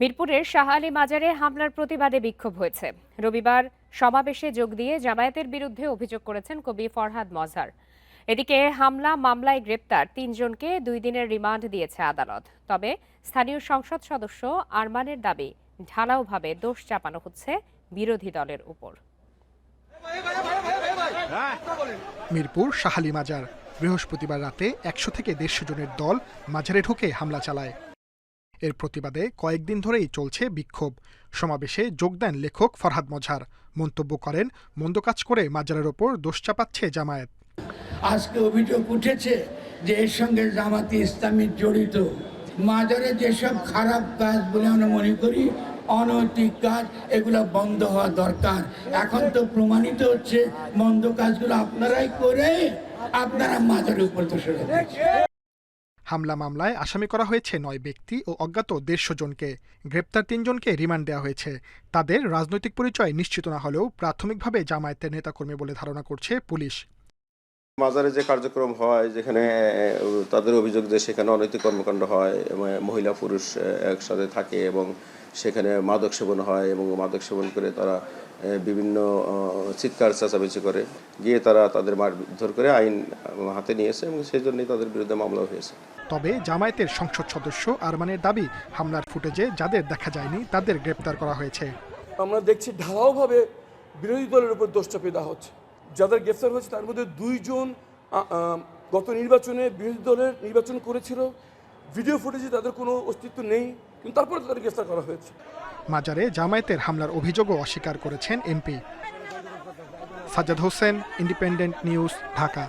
মিরপুরের শাহ আলী মাজারে হামলার প্রতিবাদে বিক্ষোভ হয়েছে। রবিবার সমাবেশে যোগ দিয়ে জামায়াতের বিরুদ্ধে অভিযোগ করেছেন কবি ফরহাদ মজহার। এদিকে হামলা মামলায় গ্রেপ্তার ৩ জনকে ২ দিনের রিমান্ড দিয়েছে আদালত। তবে স্থানীয় সংসদ সদস্য আরমানের দাবি, ঢালাওভাবে দোষ চাপানো হচ্ছে বিরোধী দলের উপর। মিরপুর শাহ আলী মাজার বৃহস্পতিবার রাতে ১০০ থেকে ১৫০ জনের দল মাজারে ঢুকে হামলা চালায়। এর প্রতিবাদে কয়েকদিন ধরেই চলছে বিক্ষোভ। সমাবেশে যোগ দেন লেখক ফরহাদ মজহার। মন্তব্য করেন, মন্দ কাজ করে মাজারের ওপর দোষ চাপাচ্ছে জামায়াত। আজকে অভিযোগ উঠেছে যে এর সঙ্গে জামাতি ইসলামী জড়িত। মাজারে যেসব খারাপ কাজ বলে আমরা মনে করি, অনৈতিক কাজ, এগুলো বন্ধ হওয়া দরকার। এখন তো প্রমাণিত হচ্ছে মন্দ কাজগুলো আপনারাই করে আপনারা মাজারের উপর দোষ দিচ্ছেন। হামলা মামলায় আসামি করা হয়েছে ৯ ব্যক্তি ও অজ্ঞাত ১৫০ জনকে। গ্রেপ্তার ৩ জনকে রিমান্ড দেওয়া হয়েছে। তাদের রাজনৈতিক পরিচয় নিশ্চিত না হলেও প্রাথমিকভাবে জামায়াতের নেতাকর্মী বলে ধারণা করছে পুলিশ। মাজারে যে কার্যক্রম হয়, যেখানে তাদের অভিযোগ যে সেখানে অনৈতিক কর্মকাণ্ড হয়, মহিলা পুরুষ একসাথে থাকে এবং সেখানে মাদক সেবন হয় এবং মাদক সেবন করে তারা বিভিন্ন চিৎকার চেঁচামেচি করে, গিয়ে তারা তাদের মারধর করে আইন হাতে নিয়েছে এবং সেই জন্যই তাদের বিরুদ্ধে মামলা হয়েছে। তবে জামায়াতের সংসদ সদস্য আরমানের দাবি, হামলার ফুটেজে যাদের দেখা যায়নি তাদের গ্রেপ্তার করা হয়েছে। আমরা দেখছি ঢালাওভাবে বিরোধী দলের উপর দোষ চাপিয়ে দেওয়া হচ্ছে। যাদের গ্রেফতার হয়েছে তার মধ্যে 2 জন গত নির্বাচনে বিরোধী দলের নির্বাচন করেছিল। ভিডিও ফুটেজে তাদের কোনো অস্তিত্ব নেই, কিন্তু তারপরে তাদের গ্রেফতার করা হয়েছে। মাজারে জামায়াতের হামলার অভিযোগও অস্বীকার করেছেন MP. Sajjad Hossain, independent news, Dhaka.